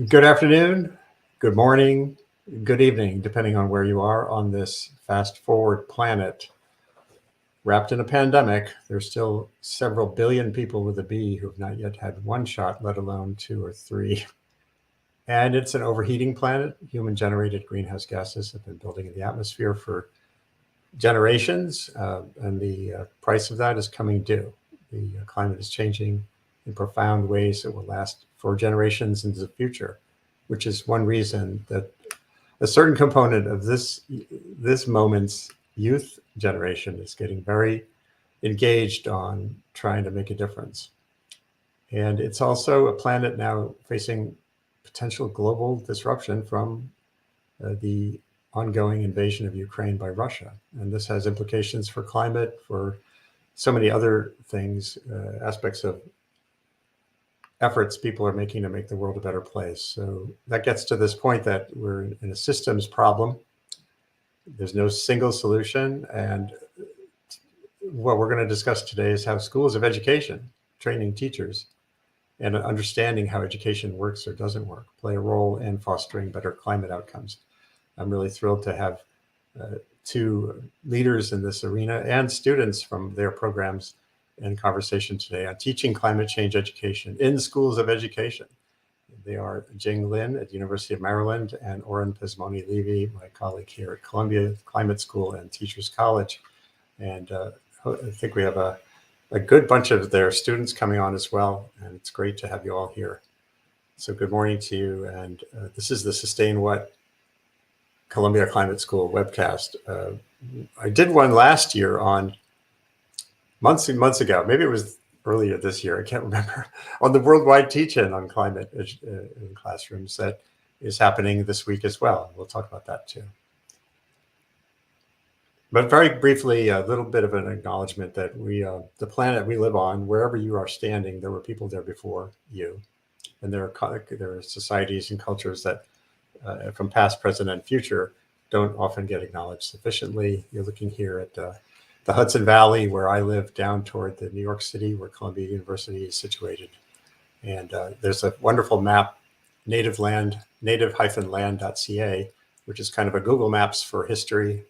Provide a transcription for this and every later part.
Good afternoon, good morning, good evening, depending on where you are on this fast forward planet. Wrapped in a pandemic, there's still several billion people with a B who have not yet had one shot, let alone two or three. And it's an overheating planet. Human-generated greenhouse gases have been building in the atmosphere for generations, and the price of that is coming due. The climate is changing in profound ways that will last for generations into the future, which is one reason that a certain component of this moment's youth generation is getting very engaged on trying to make a difference. And it's also a planet now facing potential global disruption from the ongoing invasion of Ukraine by Russia. And this has implications for climate, for so many other things, aspects of efforts people are making to make the world a better place. So that gets to this point that we're in a systems problem. There's no single solution. And what we're going to discuss today is how schools of education, training teachers, and understanding how education works or doesn't work, play a role in fostering better climate outcomes. I'm really thrilled to have two leaders in this arena and students from their programs in conversation today on teaching climate change education in schools of education. They are Jing Lin at the University of Maryland and Oren Pizmony-Levy, my colleague here at Columbia Climate School and Teachers College. And I think we have a good bunch of their students coming on as well, and it's great to have you all here. So good morning to you, and this is the Sustain What Columbia Climate School webcast. I did one last year on months and months ago, maybe it was earlier this year, I can't remember, on the worldwide teach-in on climate in classrooms that is happening this week as well. We'll talk about that too. But very briefly, a little bit of an acknowledgement that the planet we live on, wherever you are standing, there were people there before you. And there are societies and cultures that from past, present, and future don't often get acknowledged sufficiently. You're looking here at the Hudson Valley, where I live, down toward the New York City, where Columbia University is situated. And there's a wonderful map, native-land.ca, which is kind of a Google Maps for history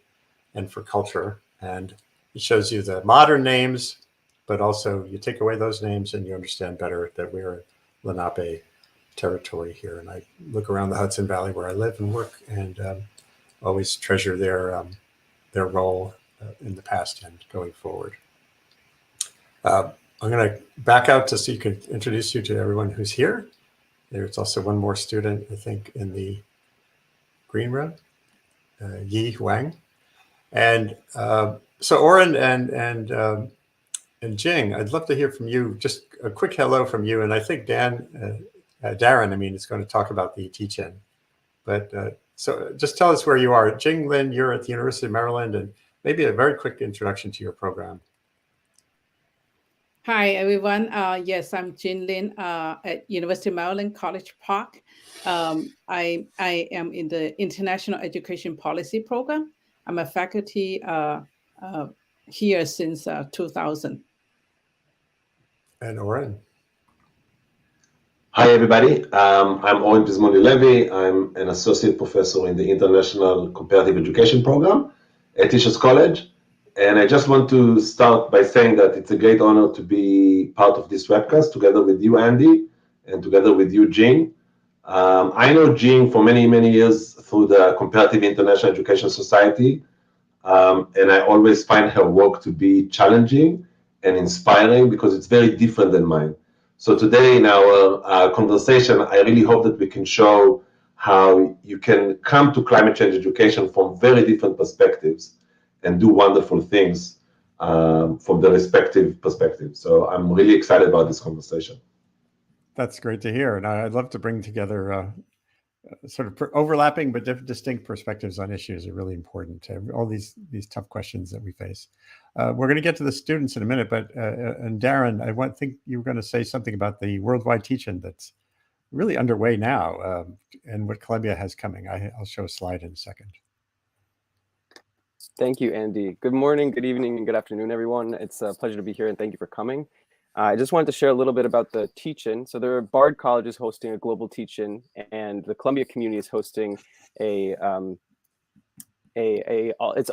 and for culture. And it shows you the modern names, but also you take away those names and you understand better that we're Lenape territory here. And I look around the Hudson Valley where I live and work, and always treasure their role in the past and going forward. I'm going to back out to so you can introduce you to everyone who's here. There's also one more student, I think, in the green room, Yi Huang. And so Oren and Jing, I'd love to hear from you. Just a quick hello from you. And I think Darren, is going to talk about the teach-in. But so just tell us where you are. Jing Lin, you're at the University of Maryland, and maybe a very quick introduction to your program. Hi, everyone. Yes, I'm Jing Lin at University of Maryland, College Park. I am in the International Education Policy Program. I'm a faculty here since 2000. And Oren. Hi, everybody. I'm Oren Pizmony-Levy. I'm an associate professor in the International Comparative Education Program at Teachers College. And I just want to start by saying that it's a great honor to be part of this webcast together with you, Andy, and together with you, Jing. I know Jing for many, many years through the Comparative International Education Society. And I always find her work to be challenging and inspiring because it's very different than mine. So today in our conversation, I really hope that we can show how you can come to climate change education from very different perspectives and do wonderful things from the respective perspectives. So I'm really excited about this conversation. That's great to hear. And I'd love to bring together sort of overlapping but distinct perspectives on issues are really important. All these tough questions that we face. We're going to get to the students in a minute, but and Darren, I think you were going to say something about the worldwide teach-in that's really underway now and what Columbia has coming. I'll show a slide in a second. Thank you, Andy. Good morning, good evening, and good afternoon, everyone. It's a pleasure to be here, and thank you for coming. I just wanted to share a little bit about the teach-in. So there are Bard College is hosting a global teach-in, and the Columbia community is hosting its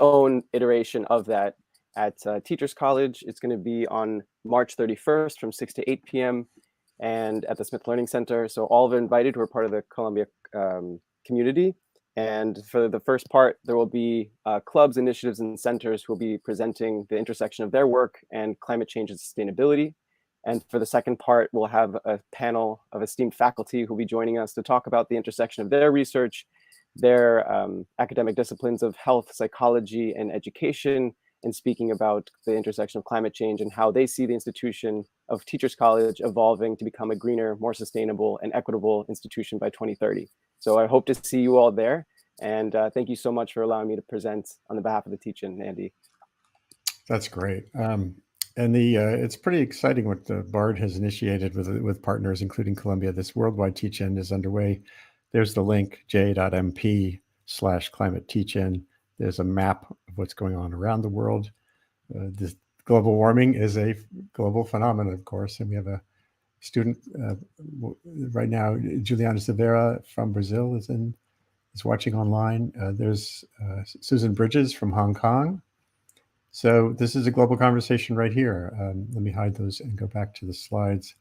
own iteration of that at Teachers College. It's going to be on March 31st from 6 to 8 p.m. and at the Smith Learning Center. So all are invited who are part of the Columbia community. And for the first part, there will be clubs, initiatives, and centers who will be presenting the intersection of their work and climate change and sustainability. And for the second part, we'll have a panel of esteemed faculty who will be joining us to talk about the intersection of their research, their academic disciplines of health, psychology, and education, and speaking about the intersection of climate change and how they see the institution of Teachers College evolving to become a greener, more sustainable, and equitable institution by 2030. So I hope to see you all there. And thank you so much for allowing me to present on the behalf of the teach-in, Andy. That's great. And it's pretty exciting what the BARD has initiated with partners, including Columbia. This worldwide teach-in is underway. There's the link, j.mp/climate teach-in. There's a map of what's going on around the world. This global warming is a global phenomenon, of course, and we have a student right now, Juliana Silveira from Brazil is watching online. There's Susan Bridges from Hong Kong. So this is a global conversation right here. Let me hide those and go back to the slides.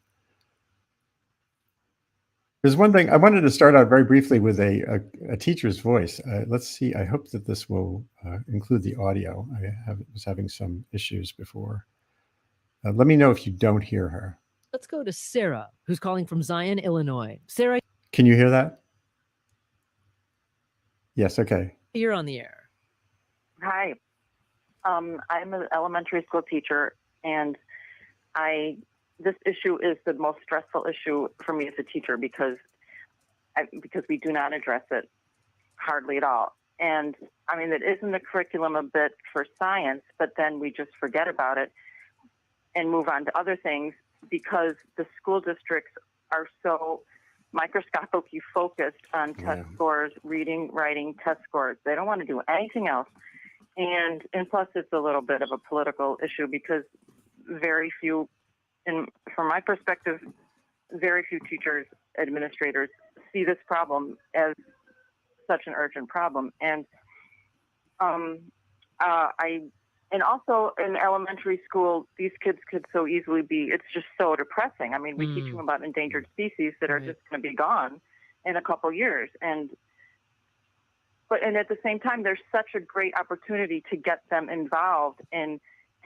There's one thing I wanted to start out very briefly with a teacher's voice. Let's see. I hope that this will include the audio. I was having some issues before. Let me know if you don't hear her. Let's go to Sarah, who's calling from Zion, Illinois. Sarah, can you hear that? Yes. Okay. You're on the air. Hi. I'm an elementary school teacher, and this issue is the most stressful issue for me as a teacher because we do not address it hardly at all. And I mean, it is in the curriculum a bit for science, but then we just forget about it and move on to other things because the school districts are so microscopically focused on test scores, reading, writing, test scores. They don't want to do anything else. And plus, it's a little bit of a political issue because very few, from my perspective, very few teachers, administrators see this problem as such an urgent problem. And and also in elementary school, these kids could so easily it's just so depressing. I mean, we teach them about endangered species that are just going to be gone in a couple years. And at the same time, there's such a great opportunity to get them involved in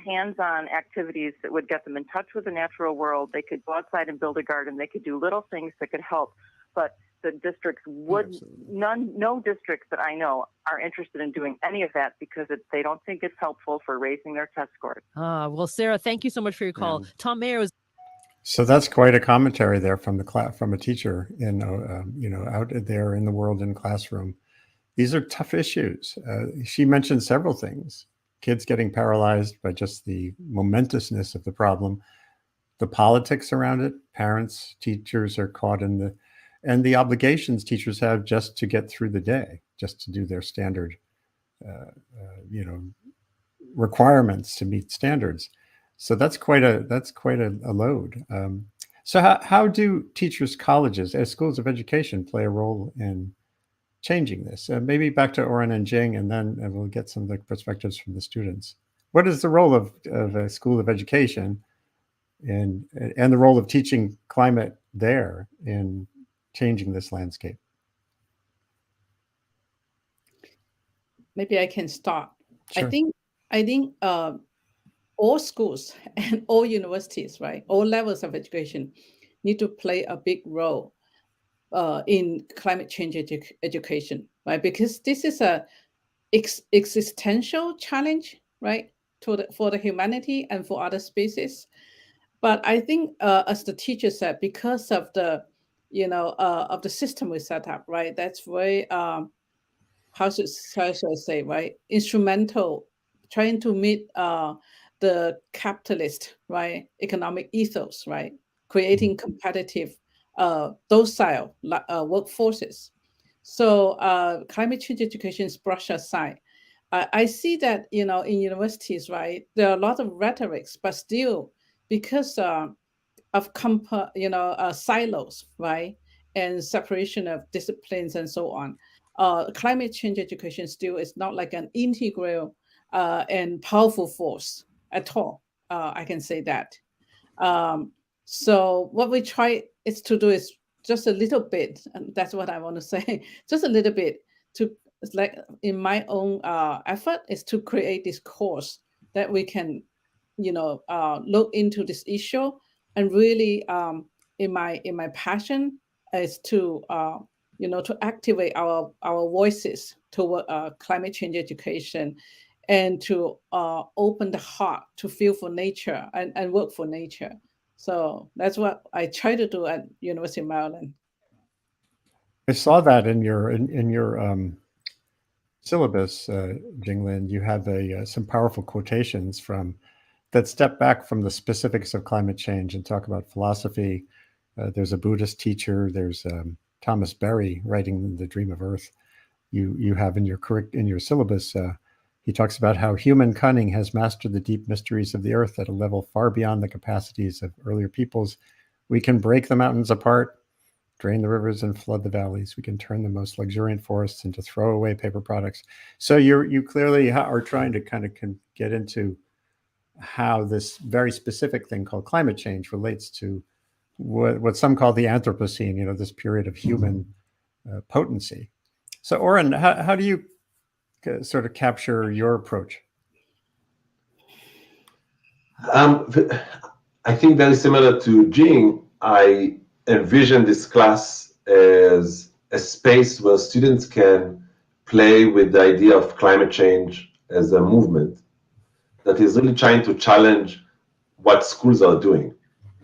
hands-on activities that would get them in touch with the natural world. They could go outside and build a garden. They could do little things that could help. But the districts no districts that I know are interested in doing any of that because they don't think it's helpful for raising their test scores. Well, Sarah, thank you so much for your call. Tom Mayer was. So that's quite a commentary there from a teacher out there in the world in classroom. These are tough issues. She mentioned several things. Kids getting paralyzed by just the momentousness of the problem, the politics around it. Parents, teachers are caught in the obligations teachers have just to get through the day, just to do their standard, requirements to meet standards. So that's quite a load. So how do teachers' colleges as schools of education play a role in changing this? Maybe back to Oren and Jing, and then we'll get some of the perspectives from the students. What is the role of a school of education and the role of teaching climate there in changing this landscape? Maybe I can start. Sure. I think all schools and all universities, right, all levels of education need to play a big role in climate change education, right? Because this is a existential challenge, right, for the humanity and for other species. But I think, as the teacher said, because of the of the system we set up, right, that's very how should I say, right, instrumental, trying to meet the capitalist, right, economic ethos, right, creating competitive docile workforces. So climate change education is brushed aside. I see that in universities, right, there are a lot of rhetorics, but still, because silos, right? And separation of disciplines and so on. Climate change education still is not like an integral and powerful force at all. I can say that. So what we try is to do is just a little bit, and that's what I want to say, just a little bit to, like in my own effort, is to create this course that we can, look into this issue, and really in my passion is to to activate our voices toward climate change education, and to open the heart to feel for nature and work for nature. So that's what I try to do at University of Maryland. I saw that in your syllabus, Jing Lin. You have some powerful quotations from that step back from the specifics of climate change and talk about philosophy. There's a Buddhist teacher. There's Thomas Berry writing The Dream of Earth. You have in your syllabus. He talks about how human cunning has mastered the deep mysteries of the earth at a level far beyond the capacities of earlier peoples. We can break the mountains apart, drain the rivers, and flood the valleys. We can turn the most luxuriant forests into throwaway paper products. So you clearly are trying to kind of get into how this very specific thing called climate change relates to what some call the Anthropocene, this period of human potency. So Oren, how do you sort of capture your approach? I think very similar to Jing, I envision this class as a space where students can play with the idea of climate change as a movement that is really trying to challenge what schools are doing,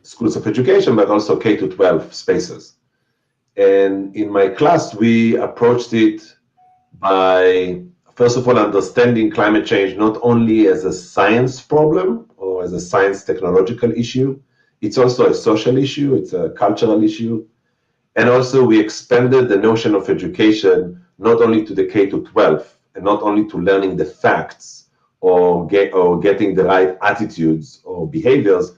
schools of education, but also K-12 spaces. And in my class, we approached it by, first of all, understanding climate change not only as a science problem or as a science technological issue, it's also a social issue, it's a cultural issue. And also we expanded the notion of education not only to the K-12 and not only to learning the facts or getting the right attitudes or behaviors,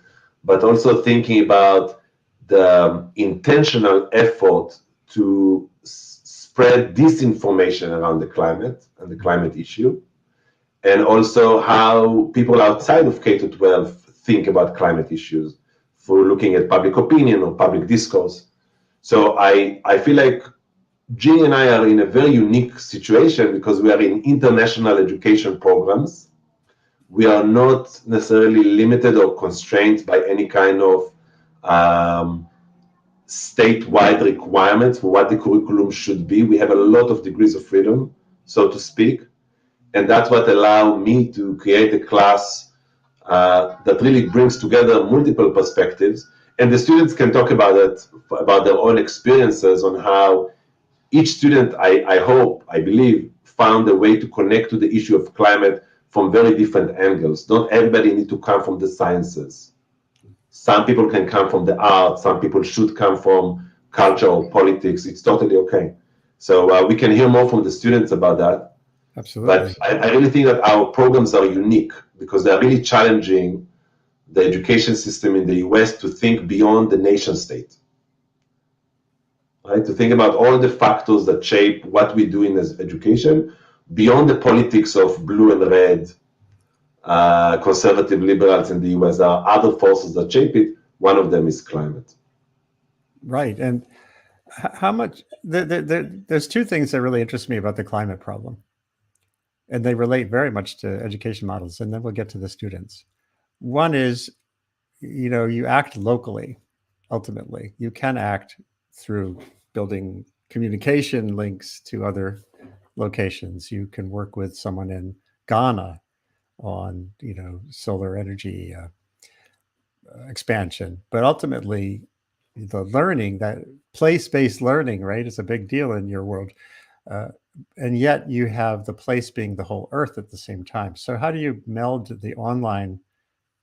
but also thinking about the intentional effort to spread disinformation around the climate and the climate issue, and also how people outside of K-12 think about climate issues for looking at public opinion or public discourse. So I feel like Jing and I are in a very unique situation because we are in international education programs. We are not necessarily limited or constrained by any kind of statewide requirements for what the curriculum should be. We have a lot of degrees of freedom, so to speak. And that's what allowed me to create a class that really brings together multiple perspectives. And the students can talk about it, about their own experiences on how each student, I believe, found a way to connect to the issue of climate from very different angles. Not everybody needs to come from the sciences. Some people can come from the arts, some people should come from culture or politics. It's totally okay. So we can hear more from the students about that. Absolutely. But I really think that our programs are unique because they're really challenging the education system in the US to think beyond the nation state. Right? To think about all the factors that shape what we do in education beyond the politics of blue and red, conservative liberals in the US. There are other forces that shape it. One of them is climate. Right. And how much, there's two things that really interest me about the climate problem. And they relate very much to education models. And then we'll get to the students. One is, you act locally, ultimately. You can act through building communication links to other locations. You can work with someone in Ghana on, solar energy expansion. But ultimately, the learning, that place-based learning, right, is a big deal in your world. And yet you have the place being the whole earth at the same time. So how do you meld the online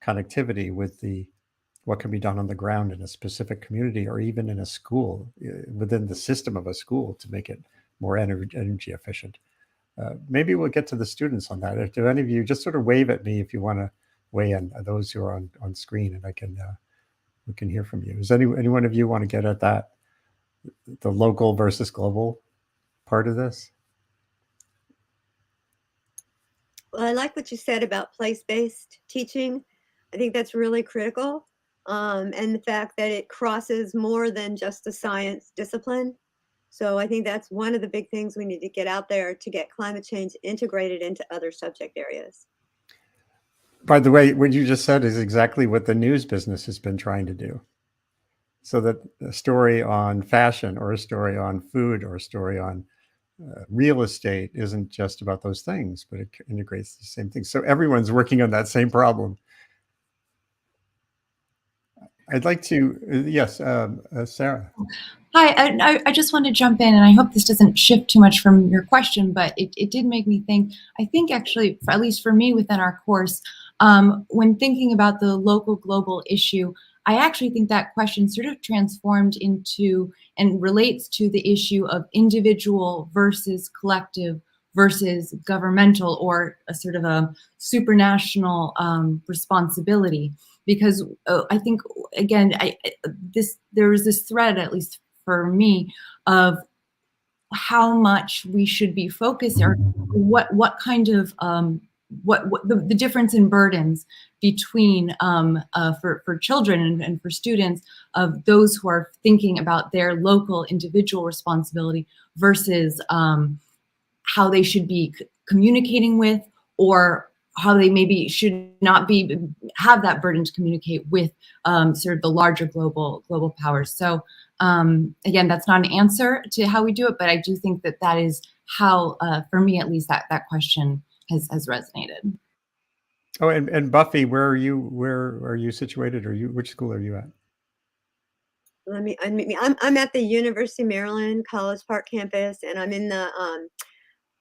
connectivity with what can be done on the ground in a specific community or even in a school, within the system of a school, to make it more energy efficient? Maybe we'll get to the students on that. If do any of you just sort of wave at me if you want to weigh in, those who are on screen, and I can we can hear from you. Does any one of you want to get at that, the local versus global part of this? Well, I like what you said about place-based teaching. I think that's really critical. And the fact that it crosses more than just a science discipline. So I think that's one of the big things we need to get out there to get climate change integrated into other subject areas. By the way, what you just said is exactly what the news business has been trying to do. So that a story on fashion or a story on food or a story on real estate isn't just about those things, but it integrates the same thing. So everyone's working on that same problem. I'd like to, yes, Sarah. Hi, I just want to jump in, and I hope this doesn't shift too much from your question, but it did make me think. I think actually, at least for me within our course, when thinking about the local global issue, I actually think that question sort of transformed into and relates to the issue of individual versus collective versus governmental, or a sort of a supranational responsibility. Because I think, again, there was this thread, at least for me, of how much we should be focused, or what kind of what the difference in burdens between for children and for students of those who are thinking about their local individual responsibility versus how they should be communicating with, or how they maybe should not have that burden to communicate with sort of the larger global powers. So again, that's not an answer to how we do it, but I do think that is how, for me at least, that question has resonated. Oh, and Buffy, where are you situated? Or which school are you at? I'm at the University of Maryland College Park campus, and I'm in the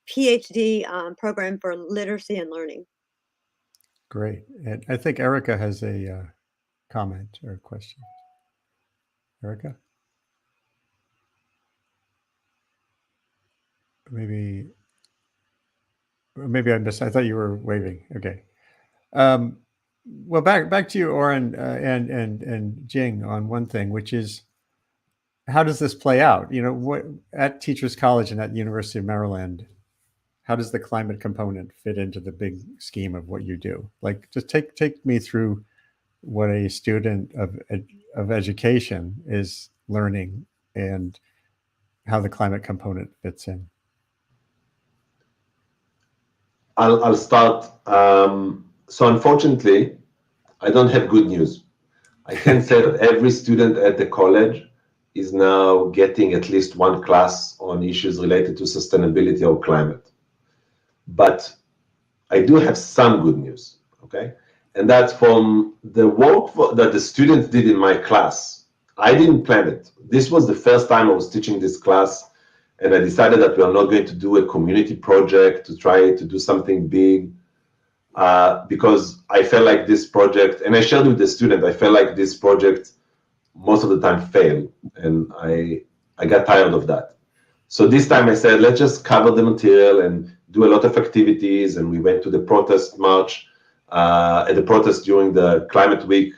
PhD program for literacy and learning. Great. And I think Erika has a comment or a question. Erika? Maybe I missed. I thought you were waving. Okay. Well, back to you, Oren, and Jing, on one thing, which is, how does this play out? You know, what at Teachers College and at the University of Maryland, how does the climate component fit into the big scheme of what you do? Like, just take me through what a student of education is learning and how the climate component fits in. I'll start. So unfortunately, I don't have good news. I can say that every student at the college is now getting at least one class on issues related to sustainability or climate. But I do have some good news, okay? And that's from the work that the students did in my class. I didn't plan it. This was the first time I was teaching this class, and I decided that we are not going to do a community project to try to do something big, because I felt like this project, and I shared with the student, I felt like this project most of the time failed, and I got tired of that. So this time I said, let's just cover the material and do a lot of activities, and we went to the protest march, at the protest during the climate week,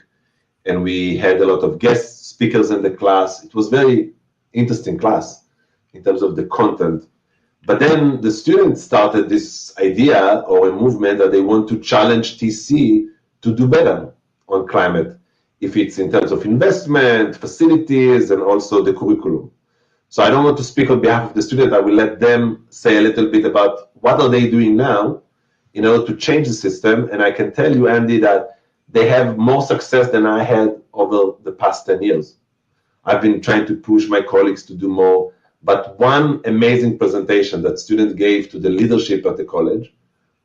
and we had a lot of guest speakers in the class. It was very interesting class in terms of the content. But then the students started this idea or a movement that they want to challenge TC to do better on climate, if it's in terms of investment, facilities, and also the curriculum. So I don't want to speak on behalf of the student. I will let them say a little bit about what are they doing now in order to change the system. And I can tell you, Andy, that they have more success than I had over the past 10 years. I've been trying to push my colleagues to do more. But one amazing presentation that students gave to the leadership at the college,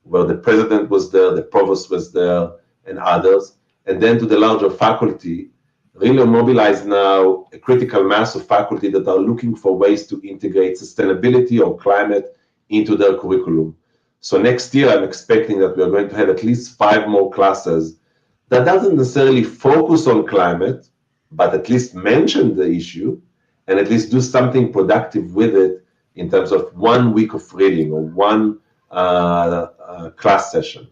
where the president was there, the provost was there, and others, and then to the larger faculty, really mobilize now a critical mass of faculty that are looking for ways to integrate sustainability or climate into their curriculum. So next year, I'm expecting that we are going to have at least 5 more classes that doesn't necessarily focus on climate, but at least mention the issue and at least do something productive with it in terms of 1 week of reading or one class session.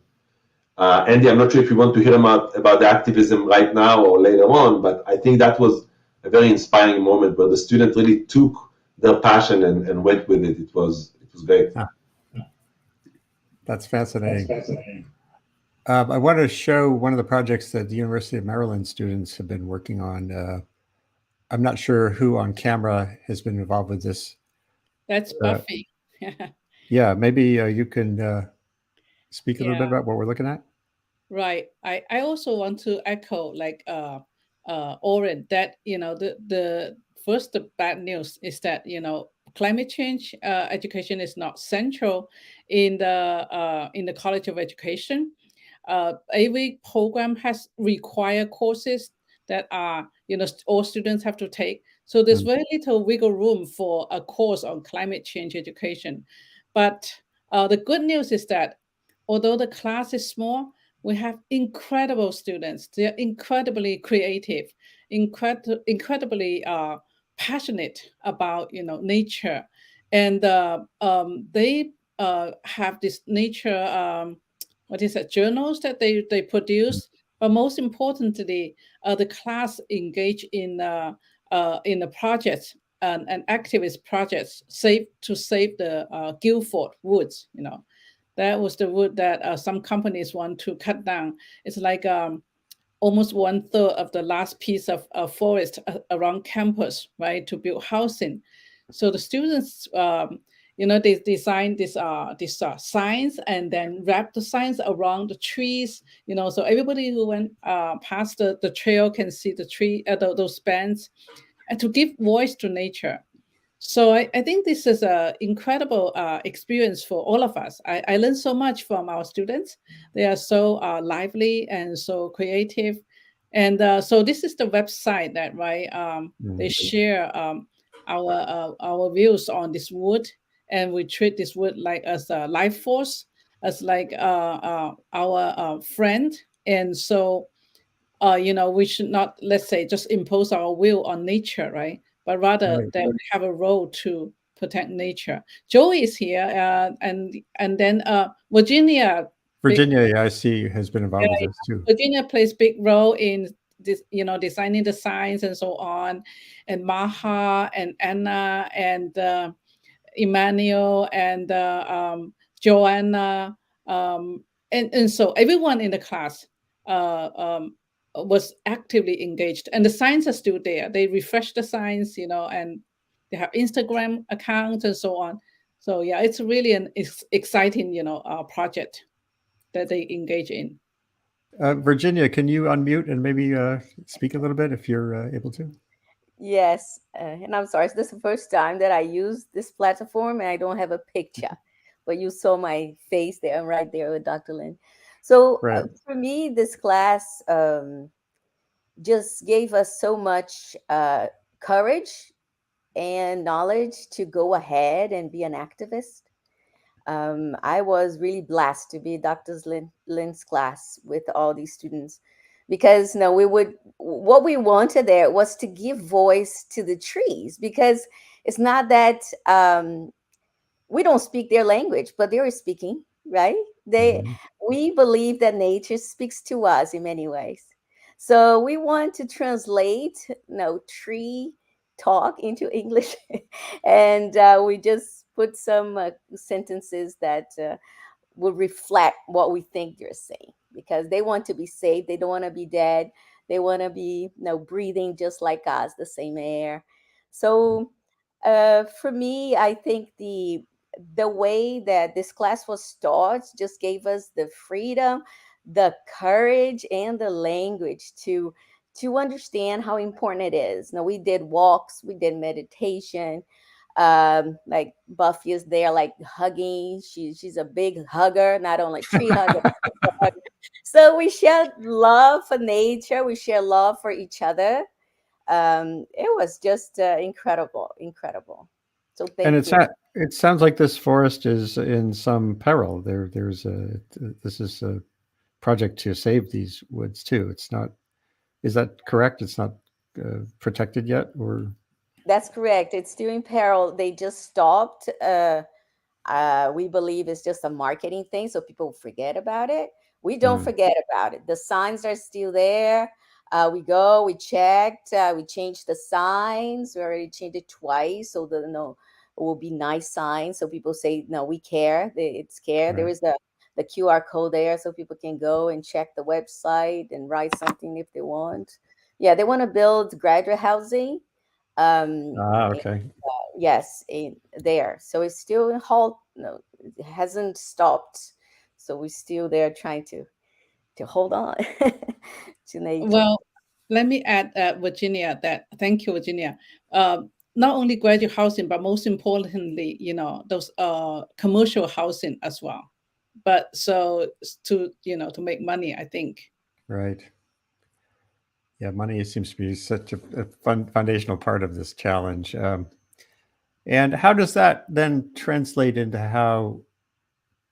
Andy, I'm not sure if you want to hear about the activism right now or later on, but I think that was a very inspiring moment where the student really took their passion and went with it. It was great. That's fascinating. I want to show one of the projects that the University of Maryland students have been working on. I'm not sure who on camera has been involved with this. That's Buffy. Yeah, maybe you can speak a little bit Yeah. about what we're looking at. Right. I also want to echo like Oren that the first the bad news is that climate change education is not central in the College of Education. Every program has required courses that are all students have to take. So there's very little wiggle room for a course on climate change education. But the good news is that although the class is small, we have incredible students. They're incredibly creative, incredibly passionate about nature, and they have this nature what is it, journals that they produce. But most importantly, the class engage in the projects and activist projects to save the Guilford woods. That was the wood that some companies want to cut down. It's like almost 1/3 of the last piece of forest around campus, right, to build housing. So the students, they design this signs and then wrap the signs around the trees. So everybody who went past the trail can see the tree, those bands, and to give voice to nature. So I think this is an incredible experience for all of us. I learned so much from our students. They are so lively and so creative. And so this is the website that, right, they share our views on this wood. And we treat this wood like as a life force, as like our friend. And so, we should not, let's say, just impose our will on nature, right? But rather that we have a role to protect nature. Joey is here, and then Virginia. Virginia, I see, has been involved with this too. Virginia plays big role in this, designing the signs and so on, and Maha and Anna and Emmanuel and Joanna, and so everyone in the class was actively engaged, and the signs are still there. They refresh the signs, and they have Instagram accounts and so on. So yeah, it's really an exciting, project that they engage in. Virginia, can you unmute and maybe speak a little bit if you're able to? Yes, and I'm sorry, this is the first time that I use this platform and I don't have a picture, but you saw my face there. I'm right there with Dr. Lin. So for me, this class just gave us so much courage and knowledge to go ahead and be an activist. I was really blessed to be Dr. Lin's class with all these students, because what we wanted there was to give voice to the trees, because it's not that we don't speak their language, but they're speaking, right? We believe that nature speaks to us in many ways. So we want to translate, tree talk into English, and we just put some sentences that will reflect what we think they're saying, because they want to be safe. They don't want to be dead. They want to be breathing just like us, the same air. So for me, I think the way that this class was taught just gave us the freedom, the courage, and the language to understand how important it is. We did walks, we did meditation. Like Buffy is there, like hugging. She's a big hugger, not only tree hugger. So we share love for nature. We share love for each other. It was just incredible. So thank you. It sounds like this forest is in some peril. This is a project to save these woods too. It's not. Is that correct? It's not protected yet, or? That's correct. It's still in peril. They just stopped. We believe it's just a marketing thing, so people forget about it. We don't forget about it. The signs are still there. We go, we checked, we changed the signs. We already changed it twice, so it will be nice signs. So people say, no, we care. It's care. Right. There is the QR code there, so people can go and check the website and write something if they want. Yeah, they want to build graduate housing. Okay. Yes, there. So it's still in halt. No, it hasn't stopped. So we're still there trying to hold on to nature. Well, let me add, Virginia, thank you, Virginia. Not only graduate housing, but most importantly, those commercial housing as well. But so to make money, I think. Right. Yeah, money seems to be such a foundational part of this challenge. And how does that then translate into how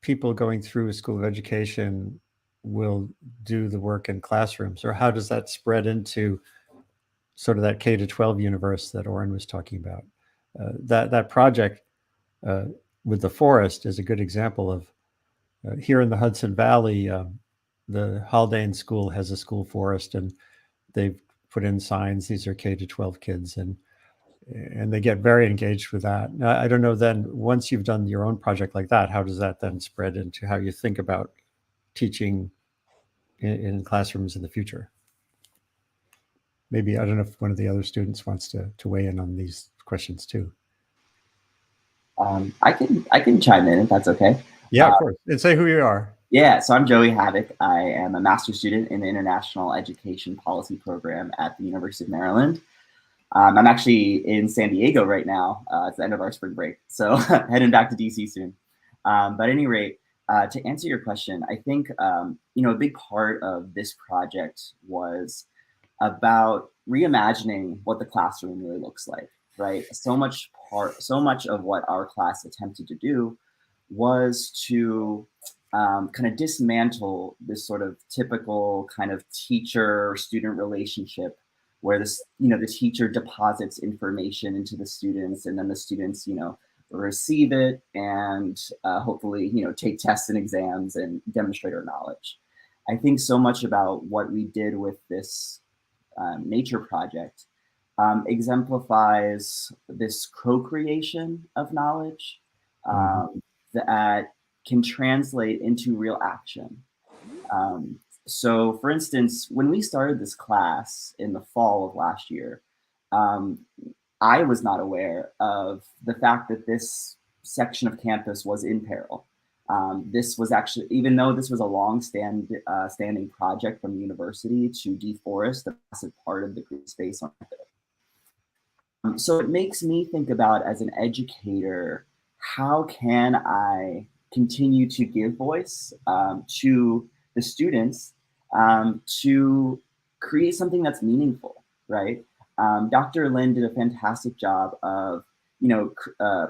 people going through a school of education will do the work in classrooms? Or how does that spread into sort of that K-12 universe that Oren was talking about? That project with the forest is a good example of here in the Hudson Valley, the Haldane School has a school forest, and they've put in signs. These are K-12 kids, and they get very engaged with that. Now, I don't know then, once you've done your own project like that, how does that then spread into how you think about teaching in classrooms in the future? Maybe, I don't know if one of the other students wants to weigh in on these questions too. I can chime in if that's okay. Yeah, of course. And say who you are. Yeah, so I'm Joey Haahr. I am a master's student in the International Education Policy Program at the University of Maryland. I'm actually in San Diego right now. It's the end of our spring break, so heading back to DC soon. But at any rate, to answer your question, I think a big part of this project was about reimagining what the classroom really looks like, right? So much of what our class attempted to do was to kind of dismantle this sort of typical kind of teacher-student relationship where the teacher deposits information into the students, and then the students, receive it and hopefully, take tests and exams and demonstrate our knowledge. I think so much about what we did with this nature project exemplifies this co-creation of knowledge that can translate into real action. So for instance, when we started this class in the fall of last year, I was not aware of the fact that this section of campus was in peril. This was actually, even though this was a long-standing project from the university to deforest a massive part of the green space on campus. So it makes me think about, as an educator, how can I continue to give voice to the students to create something that's meaningful, right? Dr. Lin did a fantastic job of,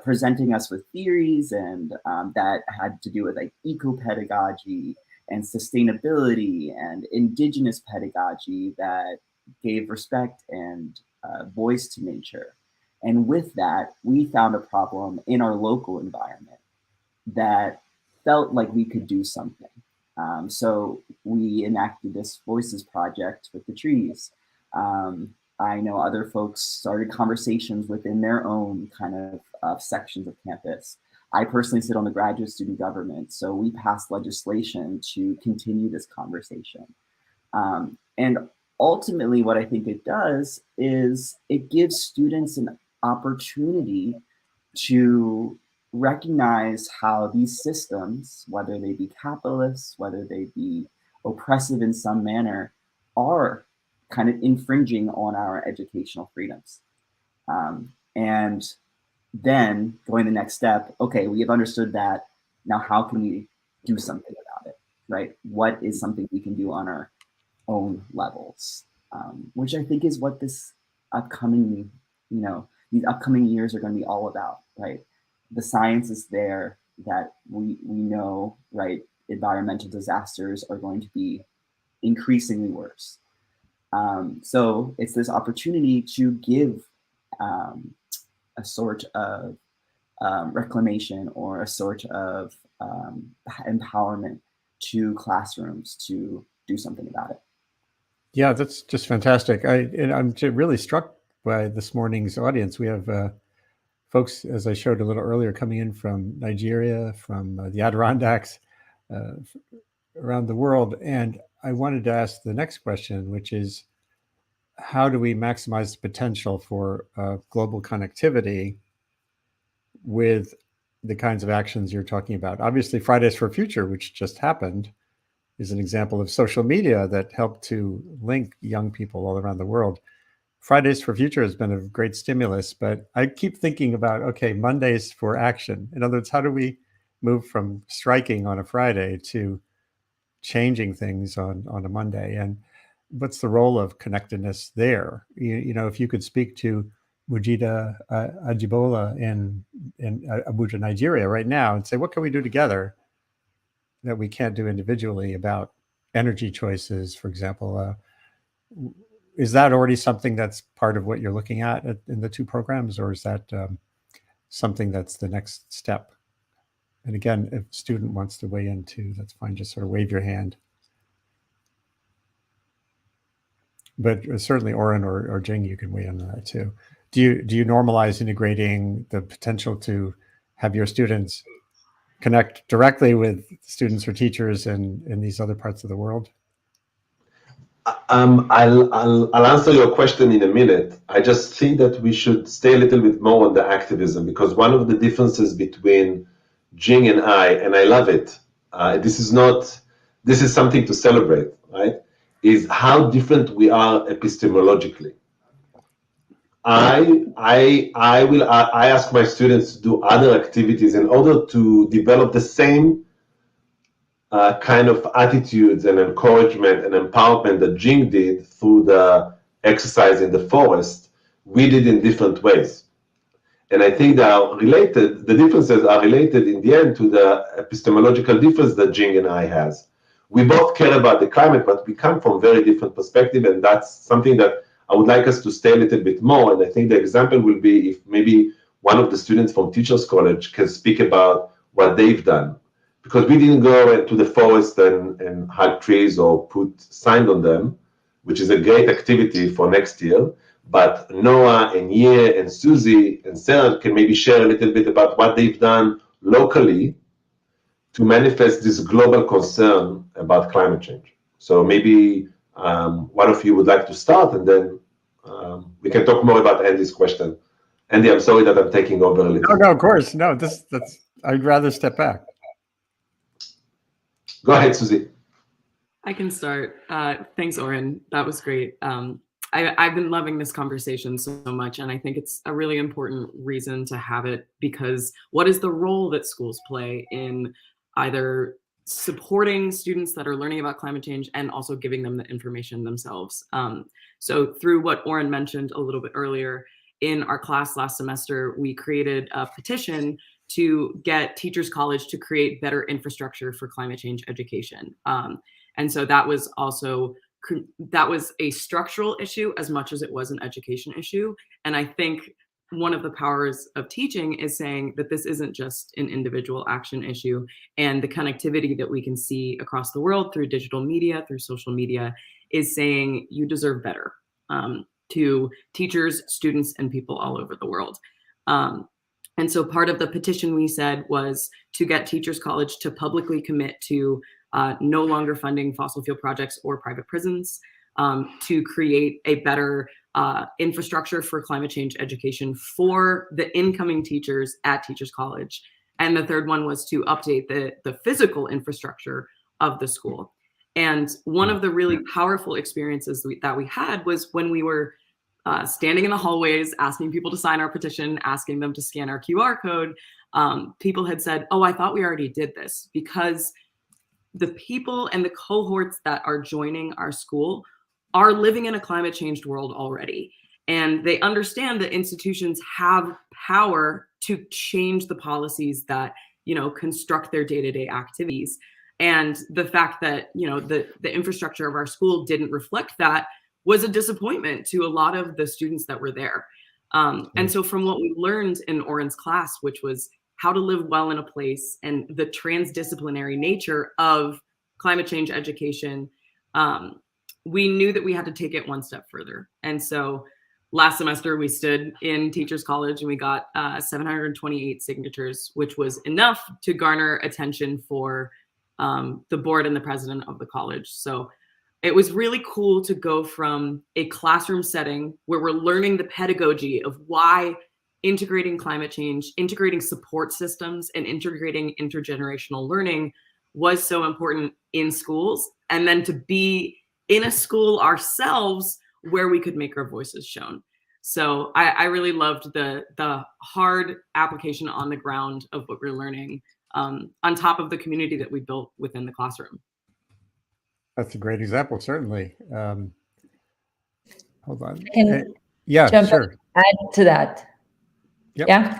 presenting us with theories and that had to do with like eco-pedagogy and sustainability and indigenous pedagogy that gave respect and voice to nature. And with that, we found a problem in our local environment that felt like we could do something. So we enacted this Voices project with the trees. I know other folks started conversations within their own kind of sections of campus. I personally sit on the graduate student government, so we passed legislation to continue this conversation. And ultimately, what I think it does is it gives students an opportunity to recognize how these systems, whether they be capitalist, whether they be oppressive in some manner, are kind of infringing on our educational freedoms. And then going the next step, okay, we have understood that. Now, how can we do something about it, right? What is something we can do on our own levels? Which I think is what this upcoming, these upcoming years are going to be all about, right? The science is there that we know, right? Environmental disasters are going to be increasingly worse. So it's this opportunity to give a sort of reclamation or a sort of empowerment to classrooms to do something about it. Yeah, that's just fantastic. I'm really struck by this morning's audience. We have folks, as I showed a little earlier, coming in from Nigeria, from the Adirondacks, around the world. And I wanted to ask the next question, which is, how do we maximize the potential for global connectivity with the kinds of actions you're talking about? Obviously, Fridays for Future, which just happened, is an example of social media that helped to link young people all around the world. Fridays for Future has been a great stimulus, but I keep thinking about, okay, Mondays for action. In other words, how do we move from striking on a Friday to changing things on a Monday? And what's the role of connectedness there? You know, if you could speak to Mujida Ajibola in Abuja, Nigeria right now and say, what can we do together that we can't do individually about energy choices, for example? Is that already something that's part of what you're looking at in the two programs, or is that something that's the next step? And again, if a student wants to weigh in too, that's fine. Just sort of wave your hand. But certainly Oren or Jing, you can weigh in on that too. Do you normalize integrating the potential to have your students connect directly with students or teachers in these other parts of the world? I'll answer your question in a minute. I just think that we should stay a little bit more on the activism, because one of the differences between Jing and I love it. This is something to celebrate, right? Is how different we are epistemologically. I ask my students to do other activities in order to develop the same kind of attitudes and encouragement and empowerment that Jing did through the exercise in the forest. We did in different ways. And I think the differences are related in the end to the epistemological difference that Jing and I has. We both care about the climate, but we come from very different perspectives, and that's something that I would like us to stay a little bit more. And I think the example will be if maybe one of the students from Teachers College can speak about what they've done. Because we didn't go to the forest and hug trees or put signs on them, which is a great activity for next year. But Noah and Ye and Susie and Sarah can maybe share a little bit about what they've done locally to manifest this global concern about climate change. So maybe one of you would like to start, and then we can talk more about Andy's question. Andy, I'm sorry that I'm taking over a little. No, of course. No, I'd rather step back. Go ahead, Susie. I can start. Thanks, Oren. That was great. I've been loving this conversation so much, and I think it's a really important reason to have it, because what is the role that schools play in either supporting students that are learning about climate change and also giving them the information themselves? So through what Oren mentioned a little bit earlier, in our class last semester, we created a petition to get Teachers College to create better infrastructure for climate change education. And so that was a structural issue as much as it was an education issue. And I think one of the powers of teaching is saying that this isn't just an individual action issue, and the connectivity that we can see across the world through digital media, through social media, is saying you deserve better to teachers, students, and people all over the world. And so part of the petition we said was to get Teachers College to publicly commit to no longer funding fossil fuel projects or private prisons, to create a better infrastructure for climate change education for the incoming teachers at Teachers College. And the third one was to update the physical infrastructure of the school. And one of the really powerful experiences that we had was when we were standing in the hallways, asking people to sign our petition, asking them to scan our QR code. People had said, oh, I thought we already did this, because the people and the cohorts that are joining our school are living in a climate changed world already. And they understand that institutions have power to change the policies that, construct their day-to-day activities. And the fact that, the infrastructure of our school didn't reflect that was a disappointment to a lot of the students that were there. And so from what we learned in Oren's class, which was how to live well in a place and the transdisciplinary nature of climate change education, we knew that we had to take it one step further. And so last semester we stood in Teachers College and we got 728 signatures, which was enough to garner attention for the board and the president of the college. So it was really cool to go from a classroom setting where we're learning the pedagogy of why integrating climate change, integrating support systems, and integrating intergenerational learning was so important in schools, and then to be in a school ourselves where we could make our voices shown. So I really loved the hard application on the ground of what we're learning on top of the community that we built within the classroom. That's a great example, certainly. Hold on. Can yeah, jump sure. Add to that. Yep. Yeah.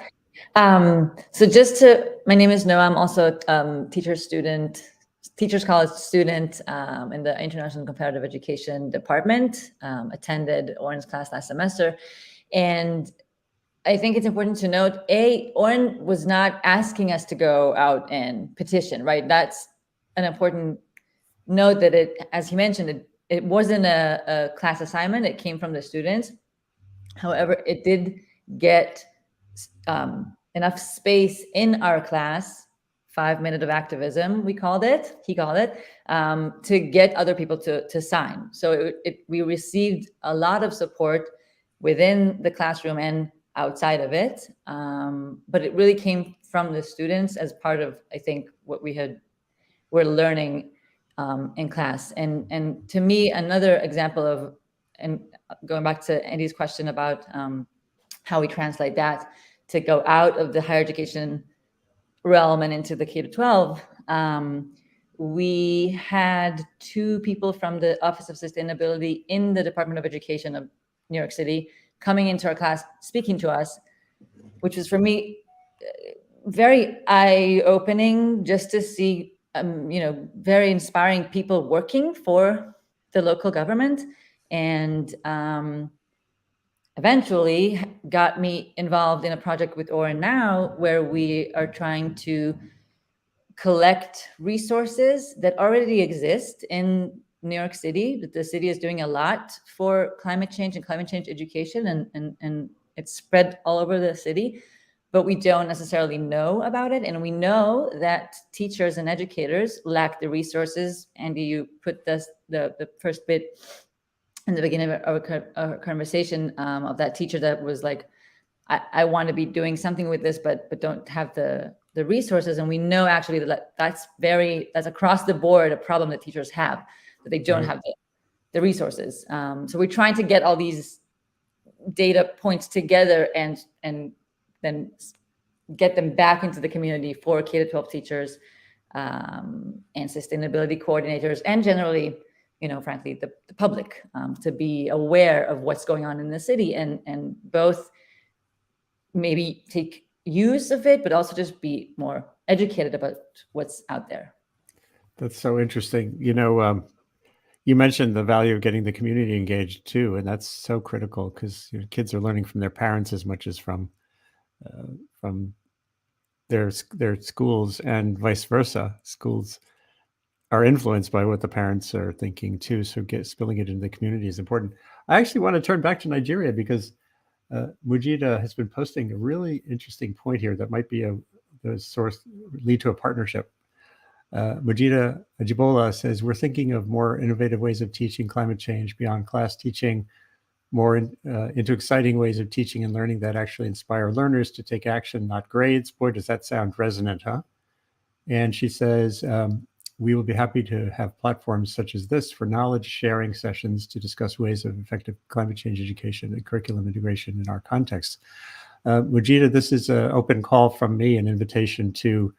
So my name is Noah. I'm also a Teachers College student in the International Comparative Education Department. Attended Oren's class last semester. And I think it's important to note, Oren was not asking us to go out and petition, right? That's an important note, that as he mentioned, it wasn't a class assignment. It came from the students. However, it did get enough space in our class, 5 minutes of activism, he called it, to get other people to sign. So we received a lot of support within the classroom and outside of it. But it really came from the students as part of, I think, what we're learning in class. And to me, another example of, and going back to Andy's question about how we translate that to go out of the higher education realm and into the K-12, we had 2 people from the Office of Sustainability in the Department of Education of New York City coming into our class, speaking to us, which was for me very eye-opening, just to see very inspiring people working for the local government, and eventually got me involved in a project with Oren now, where we are trying to collect resources that already exist in New York City. That the city is doing a lot for climate change and climate change education, and it's spread all over the city, but we don't necessarily know about it. And we know that teachers and educators lack the resources. Andy, you put the first bit in the beginning of our conversation of that teacher that was like, I want to be doing something with this, but don't have the resources. And we know actually that that's across the board a problem that teachers have, that they don't have the resources. So we're trying to get all these data points together and then get them back into the community for K-12 teachers and sustainability coordinators, and generally, frankly, the public, to be aware of what's going on in the city, and both maybe take use of it, but also just be more educated about what's out there. That's so interesting. You mentioned the value of getting the community engaged too, and that's so critical, because kids are learning from their parents as much as from their schools, and vice versa. Schools are influenced by what the parents are thinking too. So spilling it into the community is important. I actually want to turn back to Nigeria, because Mujida has been posting a really interesting point here that might be the source, lead to a partnership. Mujida Ajibola says, we're thinking of more innovative ways of teaching climate change beyond class teaching, more into exciting ways of teaching and learning that actually inspire learners to take action, not grades. Boy, does that sound resonant, huh? And she says, we will be happy to have platforms such as this for knowledge sharing sessions to discuss ways of effective climate change education and curriculum integration in our context. Mujida, this is an open call from me, an invitation to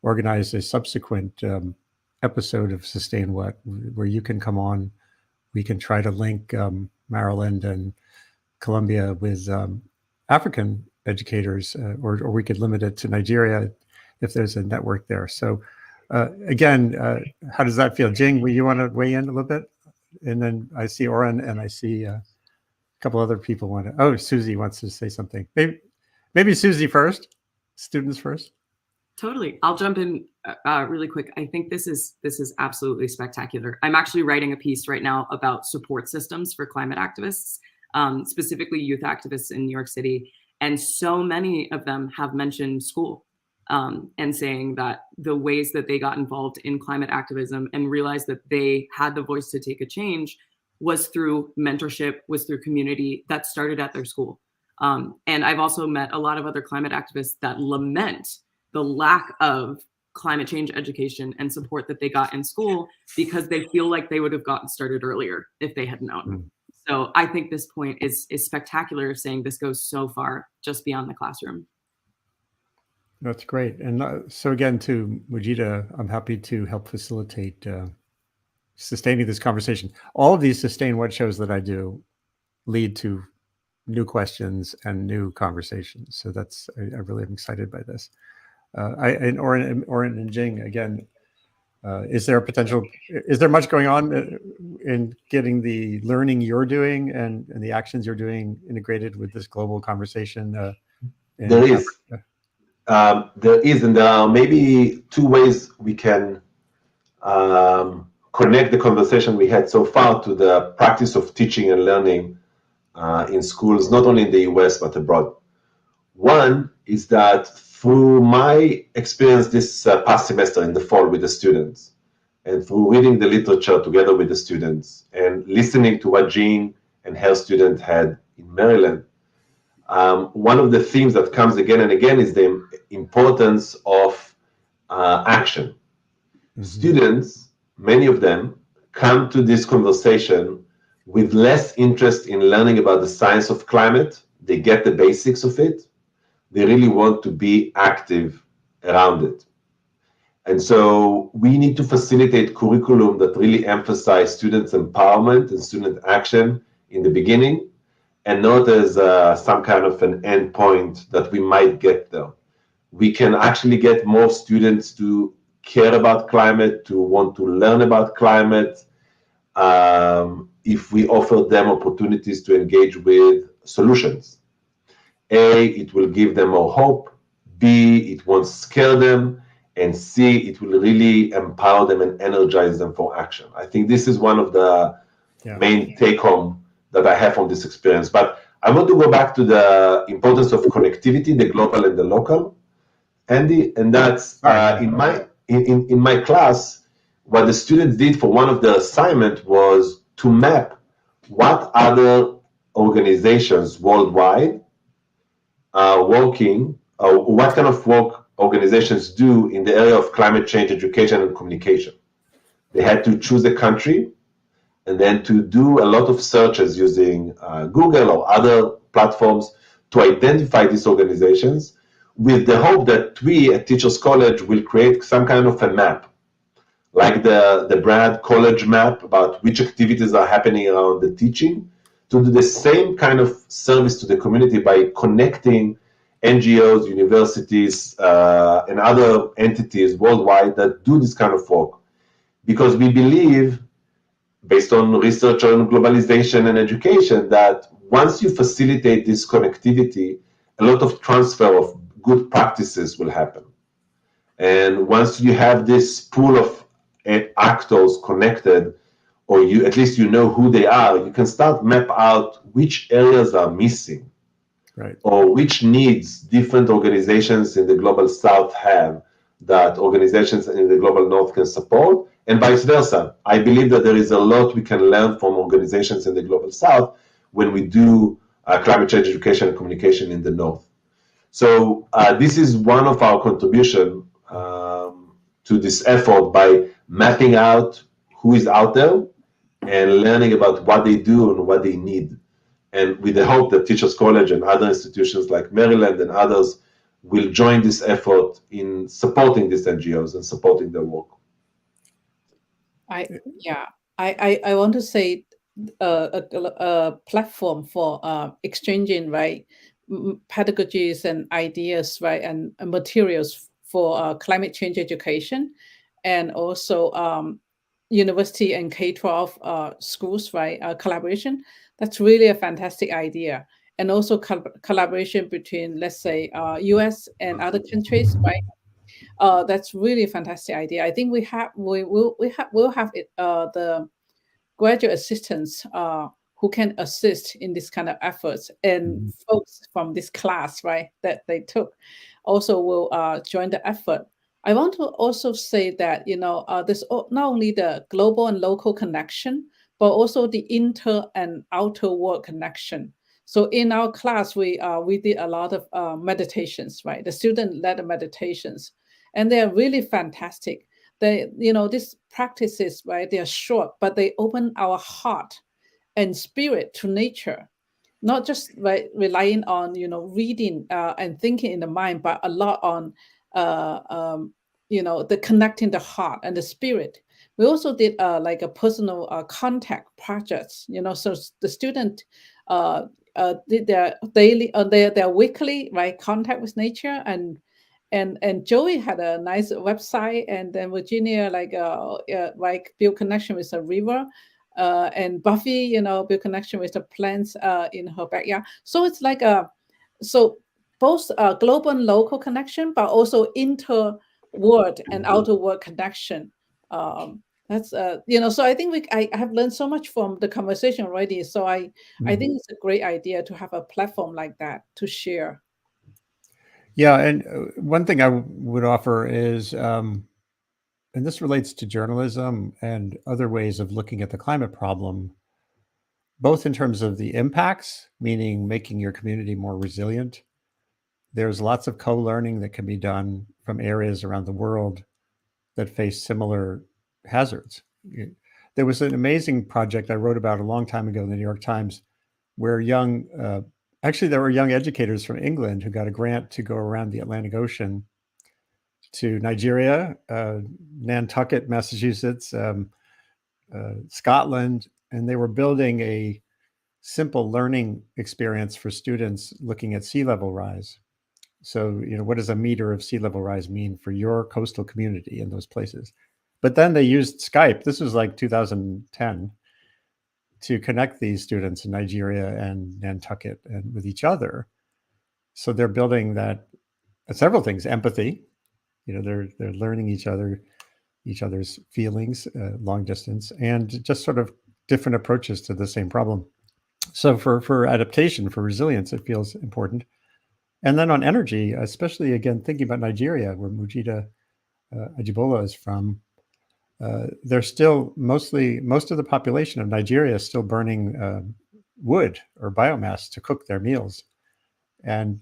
organize a subsequent episode of Sustain What, where you can come on. We can try to link Maryland and Columbia with African educators, or we could limit it to Nigeria if there's a network there. So again, how does that feel? Jing, you want to weigh in a little bit? And then I see Oren, and I see a couple other people want to. Oh, Susie wants to say something. Maybe Susie first. Students first. Totally. I'll jump in really quick, I think this is absolutely spectacular. I'm actually writing a piece right now about support systems for climate activists, specifically youth activists in New York City. And so many of them have mentioned school and saying that the ways that they got involved in climate activism and realized that they had the voice to take a change was through mentorship, was through community that started at their school. And I've also met a lot of other climate activists that lament the lack of climate change education and support that they got in school because they feel like they would have gotten started earlier if they had known. Mm. So I think this point is spectacular, saying this goes so far just beyond the classroom. That's great. And so again, to Mujita, I'm happy to help facilitate sustaining this conversation. All of these Sustain What shows that I do lead to new questions and new conversations. So that's, I really am excited by this. And Oren and Jing, again, is there much going on in getting the learning you're doing and the actions you're doing integrated with this global conversation? There is, and there are maybe two ways we can connect the conversation we had so far to the practice of teaching and learning in schools, not only in the US, but abroad. One is that through my experience this past semester in the fall with the students, and through reading the literature together with the students and listening to what Jing and her student had in Maryland, one of the themes that comes again and again is the importance of action. Mm-hmm. Students, many of them, come to this conversation with less interest in learning about the science of climate. They get the basics of it. They really want to be active around it. And so we need to facilitate curriculum that really emphasize students' empowerment and student action in the beginning, and not as some kind of an end point that we might get there. We can actually get more students to care about climate, to want to learn about climate, if we offer them opportunities to engage with solutions. A, it will give them more hope. B, it won't scare them. And C, it will really empower them and energize them for action. I think this is one of the main take-home that I have from this experience. But I want to go back to the importance of connectivity, the global and the local, Andy. And that's in my class, what the students did for one of the assignment was to map what other organizations worldwide are working, what kind of work organizations do in the area of climate change education and communication. They had to choose a country and then to do a lot of searches using Google or other platforms to identify these organizations, with the hope that we at Teachers College will create some kind of a map, like the Brad College map about which activities are happening around the teaching, to do the same kind of service to the community by connecting NGOs, universities, and other entities worldwide that do this kind of work. Because we believe, based on research on globalization and education, that once you facilitate this connectivity, a lot of transfer of good practices will happen. And once you have this pool of actors connected, or at least you know who they are, you can start map out which areas are missing. Right. Or which needs different organizations in the Global South have that organizations in the Global North can support, and vice versa. I believe that there is a lot we can learn from organizations in the Global South when we do climate change education and communication in the North. So this is one of our contribution to this effort, by mapping out who is out there and learning about what they do and what they need. And with the hope that Teachers College and other institutions like Maryland and others will join this effort in supporting these NGOs and supporting their work. I want to say a platform for exchanging, right, pedagogies and ideas, right, and materials for climate change education, and also university and K-12 schools, right, collaboration. That's really a fantastic idea. And also collaboration between, let's say, US and other countries, right? That's really a fantastic idea. I think we'll have it, the graduate assistants who can assist in this kind of efforts, and folks from this class, right, that they took also will join the effort. I want to also say that, there's not only the global and local connection, but also the inter and outer world connection. So in our class, we did a lot of meditations, right? The student-led meditations, and they are really fantastic. They, these practices, right, they are short, but they open our heart and spirit to nature, not just relying on, reading and thinking in the mind, but a lot on, the connecting the heart and the spirit. We also did like a personal contact projects, so the student did their daily, their weekly, right, contact with nature, and Joey had a nice website, and then Virginia like build connection with a river, and Buffy, build connection with the plants in her backyard. So it's like so both global and local connection, but also inter-world and outer world connection. That's so I think I have learned so much from the conversation already. So I think it's a great idea to have a platform like that to share. Yeah, and one thing I would offer is, and this relates to journalism and other ways of looking at the climate problem, both in terms of the impacts, meaning making your community more resilient. There's lots of co-learning that can be done from areas around the world that face similar hazards. There was an amazing project I wrote about a long time ago in the New York Times, where actually there were young educators from England who got a grant to go around the Atlantic Ocean to Nigeria, Nantucket, Massachusetts, Scotland, and they were building a simple learning experience for students looking at sea level rise. So, what does a meter of sea level rise mean for your coastal community in those places? But then they used Skype. This was like 2010 to connect these students in Nigeria and Nantucket and with each other. So they're building that several things: empathy. They're learning each other's feelings, long distance, and just sort of different approaches to the same problem. So for adaptation, for resilience, it feels important. And then on energy, especially again thinking about Nigeria, where Mujita Ajibola is from, they're still most of the population of Nigeria is still burning wood or biomass to cook their meals, and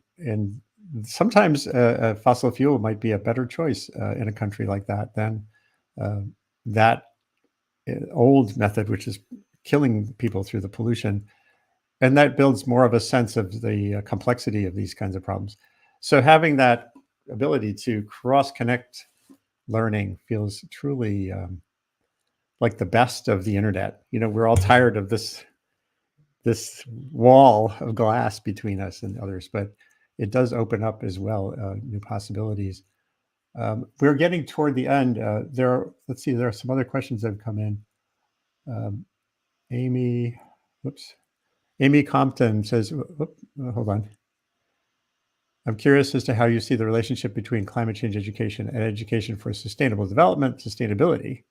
sometimes fossil fuel might be a better choice in a country like that than that old method, which is killing people through the pollution. And that builds more of a sense of the complexity of these kinds of problems. So having that ability to cross-connect learning feels truly like the best of the internet. We're all tired of this wall of glass between us and others, but it does open up as well new possibilities. We're getting toward the end. There are some other questions that have come in. Amy Compton says, hold on. I'm curious as to how you see the relationship between climate change education and education for sustainable development, sustainability.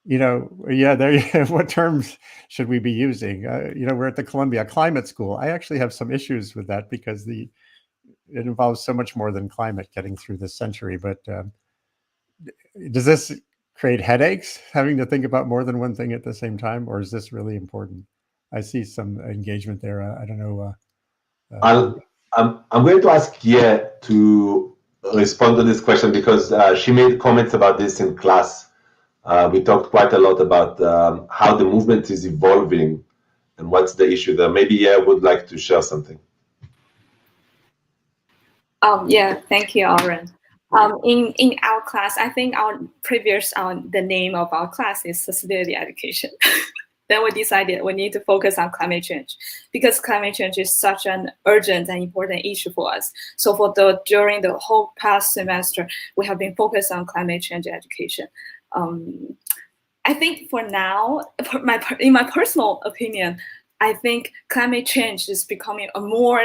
What terms should we be using? We're at the Columbia Climate School. I actually have some issues with that because it involves so much more than climate getting through this century. But does this create headaches, having to think about more than one thing at the same time, or is this really important? I see some engagement there. I don't know. I'm going to ask Ye to respond to this question because she made comments about this in class. We talked quite a lot about how the movement is evolving and what's the issue there. Maybe Ye would like to share something. Yeah, thank you, Oren. In our class, I think our previous the name of our class is sustainability education. Then we decided we need to focus on climate change because climate change is such an urgent and important issue for us. So during the whole past semester, we have been focused on climate change education. I think for now, in my personal opinion, I think climate change is becoming a more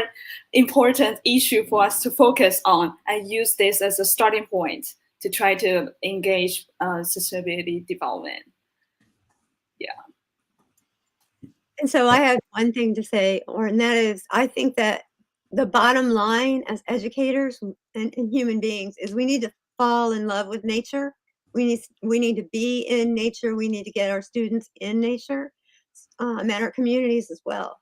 important issue for us to focus on and use this as a starting point to try to engage sustainability development. Yeah. And so I have one thing to say, and that is, I think that the bottom line as educators and human beings is we need to fall in love with nature. We need to be in nature. We need to get our students in nature, and our communities as well.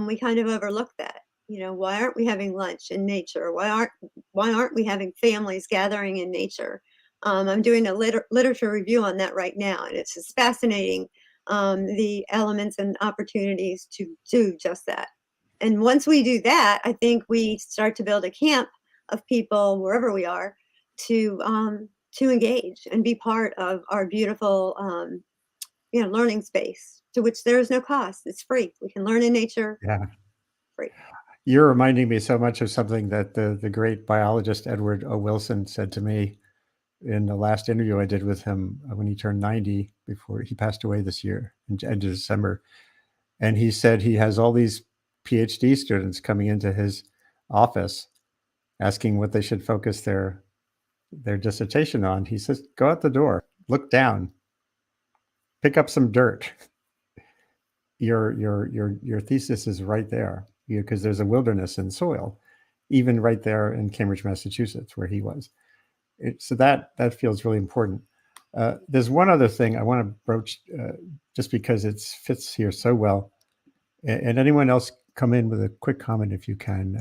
We kind of overlook that. Why aren't we having lunch in nature? Why aren't we having families gathering in nature? I'm doing a literature review on that right now, and it's just fascinating, the elements and opportunities to do just that. And once we do that, I think we start to build a camp of people wherever we are to engage and be part of our beautiful learning space, to which there is no cost. It's free. We can learn in nature. Yeah. Free. You're reminding me so much of something that the great biologist Edward O. Wilson said to me in the last interview I did with him when he turned 90, before he passed away this year in end of December. And he said he has all these PhD students coming into his office asking what they should focus their dissertation on. He says, go out the door, look down, pick up some dirt. Your thesis is right there, because there's a wilderness in soil, even right there in Cambridge, Massachusetts, where he was. So that feels really important. There's one other thing I want to broach, just because it fits here so well. And anyone else come in with a quick comment if you can.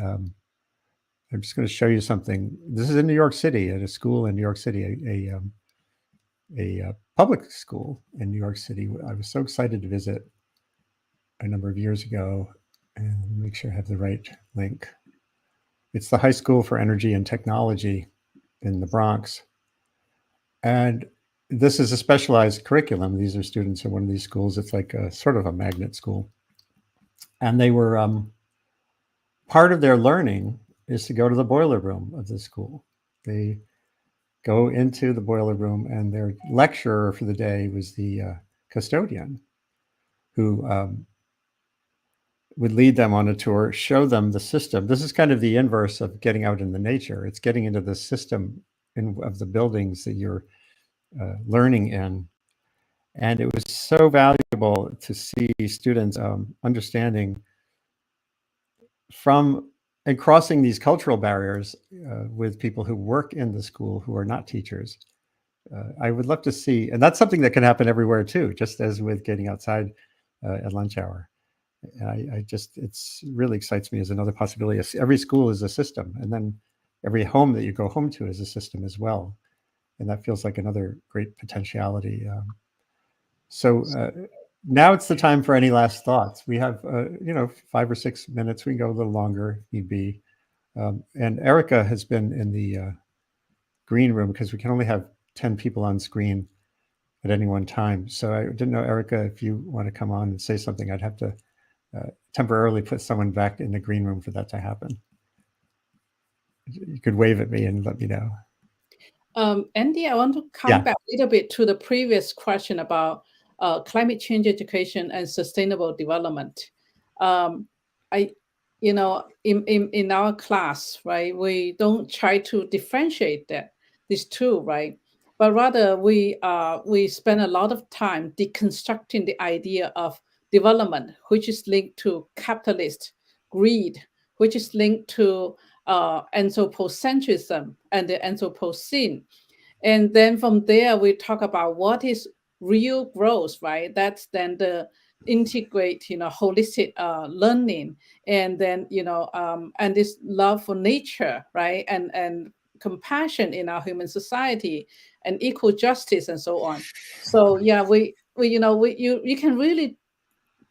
I'm just going to show you something. This is in New York City, at a school in New York City, a public school in New York City. I was so excited to visit a number of years ago, and make sure I have the right link. It's the High School for Energy and Technology in the Bronx. And this is a specialized curriculum. These are students in one of these schools. It's like a sort of a magnet school. And they were, part of their learning is to go to the boiler room of the school. They go into the boiler room, and their lecturer for the day was the custodian, who would lead them on a tour, show them the system. This is kind of the inverse of getting out in the nature. It's getting into the system of the buildings that you're learning in. And it was so valuable to see students understanding from and crossing these cultural barriers with people who work in the school who are not teachers. I would love to see, and that's something that can happen everywhere too, just as with getting outside at lunch hour. It's really excites me as another possibility. Every school is a system, and then every home that you go home to is a system as well. And that feels like another great potentiality. So now it's the time for any last thoughts. We have, 5 or 6 minutes. We can go a little longer if need be. And Erika has been in the green room because we can only have 10 people on screen at any one time. So I didn't know, Erika, if you want to come on and say something, I'd have to temporarily put someone back in the green room for that to happen. You could wave at me and let me know. Andy, I want to come back a little bit to the previous question about climate change education and sustainable development. In our class, right, we don't try to differentiate these two, right? But rather we spend a lot of time deconstructing the idea of development, which is linked to capitalist greed, which is linked to anthropocentrism and the Anthropocene. And then from there, we talk about what is real growth, right? That's then the integrate, holistic learning, and then, and this love for nature, right? And compassion in our human society and equal justice and so on. So yeah, you can really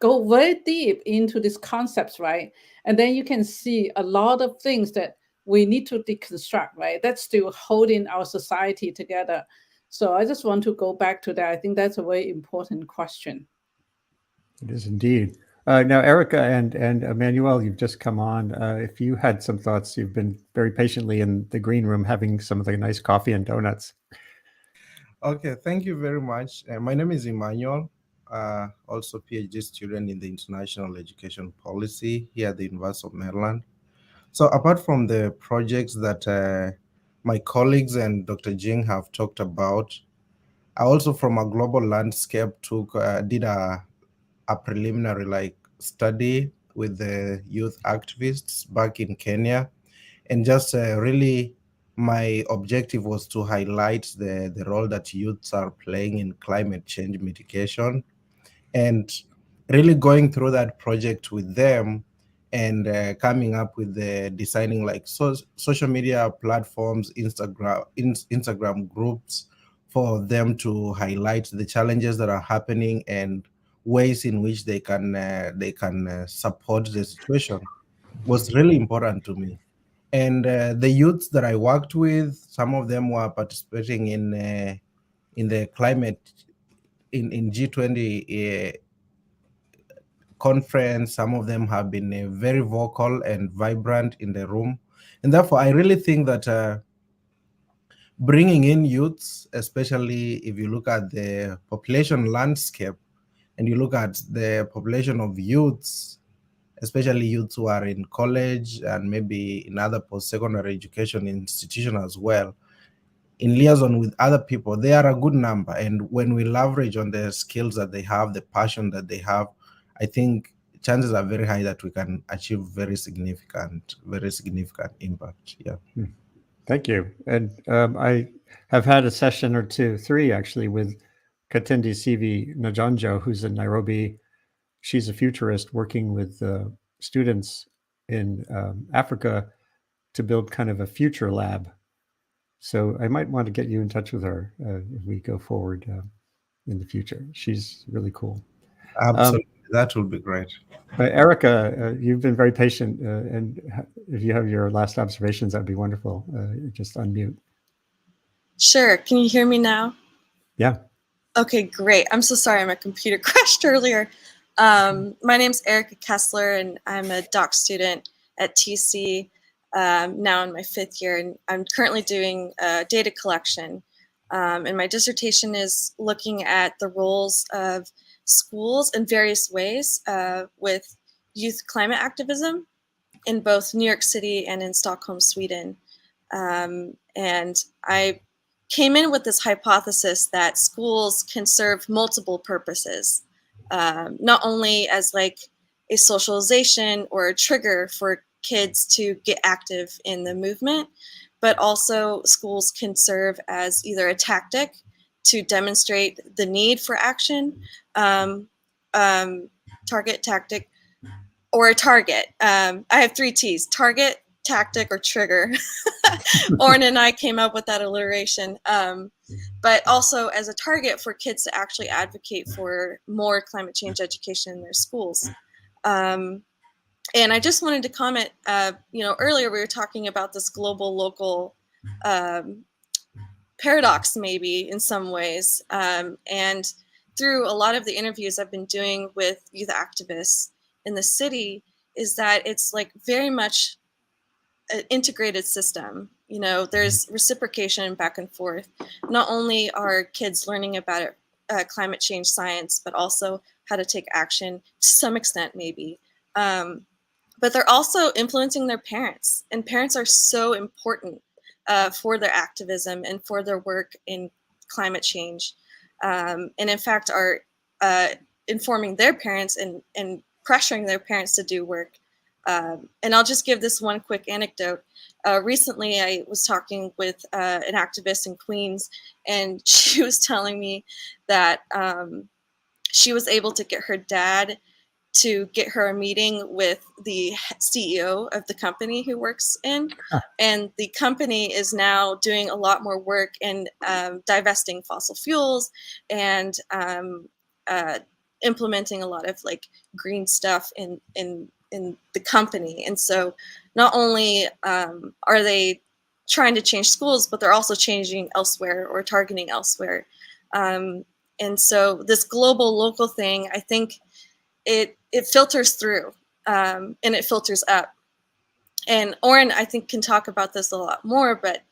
go very deep into these concepts, right? And then you can see a lot of things that we need to deconstruct, right? That's still holding our society together. So I just want to go back to that. I think that's a very important question. It is indeed. Now, Erika and Emmanuel, you've just come on. If you had some thoughts, you've been very patiently in the green room having some of the nice coffee and donuts. Okay, thank you very much. My name is Emmanuel. also PhD student in the International Education Policy here at the University of Maryland. So apart from the projects that my colleagues and Dr. Jing have talked about, I also from a global landscape did a preliminary study with the youth activists back in Kenya. And just really my objective was to highlight the role that youths are playing in climate change mitigation, and really going through that project with them and coming up with the designing social media platforms, Instagram groups for them to highlight the challenges that are happening and ways in which they can support the situation was really important to me. And the youths that I worked with, some of them were participating in the climate in G20 conference. Some of them have been very vocal and vibrant in the room, and therefore I really think that bringing in youths, especially if you look at the population landscape and you look at the population of youths, especially youths who are in college and maybe in other post-secondary education institutions as well, in liaison with other people, they are a good number. And when we leverage on the skills that they have, the passion that they have, I think chances are very high that we can achieve very significant impact. Yeah. Thank you. And I have had a session or three actually with Katindi Sivi Najanjo, who's in Nairobi. She's a futurist working with students in Africa to build kind of a future lab. So I might want to get you in touch with her if we go forward in the future. She's really cool. Absolutely. That will be great. Erika, you've been very patient. And if you have your last observations, that'd be wonderful. Just unmute. Sure. Can you hear me now? Yeah. Okay, great. I'm so sorry my computer crashed earlier. My name's Erika Kessler, and I'm a doc student at TC, now in my 5th year, and I'm currently doing data collection. And my dissertation is looking at the roles of schools in various ways with youth climate activism in both New York City and in Stockholm, Sweden. And I came in with this hypothesis that schools can serve multiple purposes, not only as like a socialization or a trigger for kids to get active in the movement, but also schools can serve as either a tactic to demonstrate the need for action, target, tactic, or a target. I have 3 T's: target, tactic, or trigger. Oren and I came up with that alliteration, but also as a target for kids to actually advocate for more climate change education in their schools. And I just wanted to comment, earlier we were talking about this global local paradox, maybe in some ways. And through a lot of the interviews I've been doing with youth activists in the city, is that it's like very much an integrated system. You know, there's reciprocation back and forth. Not only are kids learning about climate change science, but also how to take action to some extent, maybe. But they're also influencing their parents, and parents are so important for their activism and for their work in climate change. And in fact, are informing their parents and pressuring their parents to do work. And I'll just give this one quick anecdote. Recently, I was talking with an activist in Queens, and she was telling me that she was able to get her dad to get her a meeting with the CEO of the company who works in. And the company is now doing a lot more work in divesting fossil fuels and implementing a lot of like green stuff in the company. And so not only are they trying to change schools, but they're also changing elsewhere or targeting elsewhere. And so this global local thing, I think it filters through and it filters up. And Oren, I think, can talk about this a lot more, but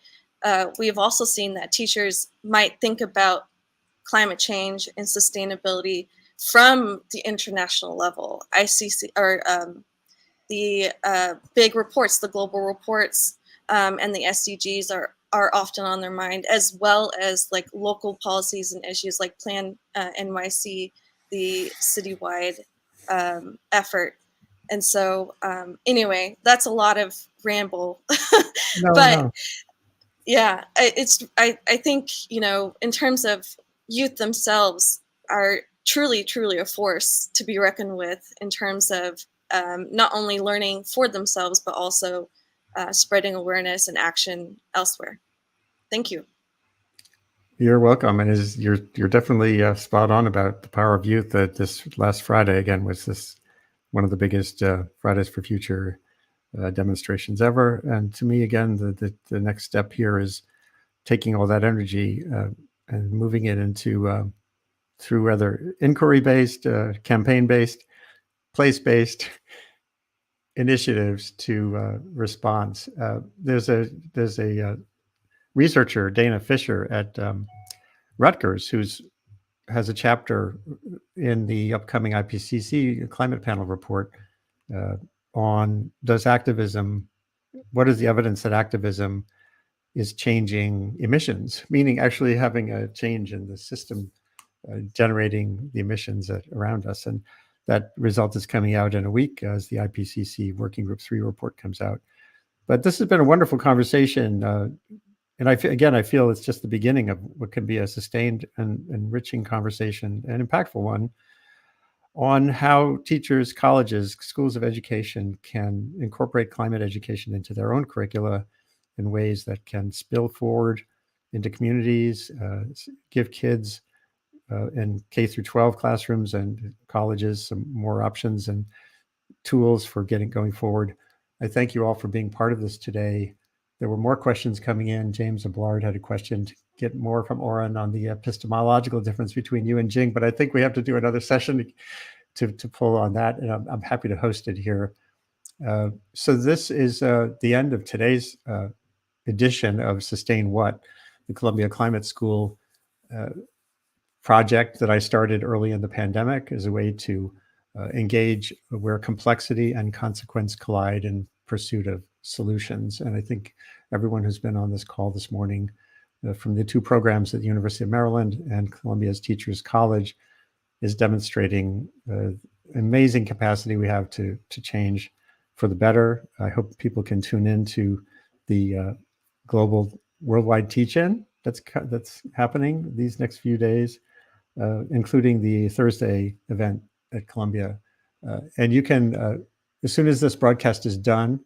we've also seen that teachers might think about climate change and sustainability from the international level. ICC or the big reports, the global reports, and the SDGs are often on their mind, as well as like local policies and issues like Plan NYC, the citywide effort. And so anyway, that's a lot of ramble, but yeah, I think, you know, in terms of youth themselves are truly a force to be reckoned with in terms of not only learning for themselves, but also spreading awareness and action elsewhere. Thank you. You're welcome. And you're definitely spot on about the power of youth. That this last Friday, again, was one of the biggest Fridays for Future demonstrations ever. And to me, again, the next step here is taking all that energy and moving it into through rather inquiry-based, campaign-based, place-based initiatives to response. There's a researcher, Dana Fisher at Rutgers, has a chapter in the upcoming IPCC climate panel report on what is the evidence that activism is changing emissions, meaning actually having a change in the system generating the emissions around us. And that result is coming out in a week as the IPCC Working Group 3 report comes out. But this has been a wonderful conversation. And I feel it's just the beginning of what can be a sustained and enriching conversation, an impactful one, on how teachers, colleges, schools of education can incorporate climate education into their own curricula in ways that can spill forward into communities, give kids in K through 12 classrooms and colleges some more options and tools for going forward. I thank you all for being part of this today. There were more questions coming in. James Ablard had a question to get more from Oren on the epistemological difference between you and Jing, but I think we have to do another session to pull on that, and I'm happy to host it here. So this is the end of today's edition of Sustain What, the Columbia Climate School project that I started early in the pandemic as a way to engage where complexity and consequence collide in pursuit of solutions. And I think everyone who's been on this call this morning from the two programs at the University of Maryland and Columbia's Teachers College is demonstrating amazing capacity we have to change for the better. I hope people can tune in to the global worldwide teach-in that's happening these next few days, including the Thursday event at Columbia. And you can, as soon as this broadcast is done,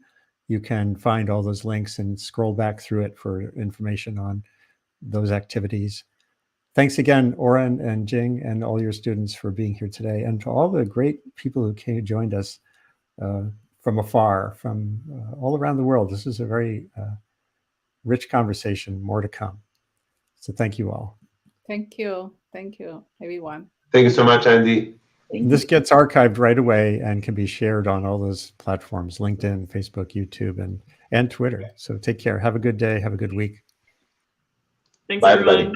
you can find all those links and scroll back through it for information on those activities. Thanks again, Oren and Jing and all your students for being here today, and to all the great people who joined us from afar, from all around the world. This is a very rich conversation, more to come. So thank you all. Thank you, everyone. Thank you so much, Andy. This gets archived right away and can be shared on all those platforms, LinkedIn, Facebook, YouTube, and Twitter. So take care. Have a good day. Have a good week. Thanks, Bye, everyone. everybody.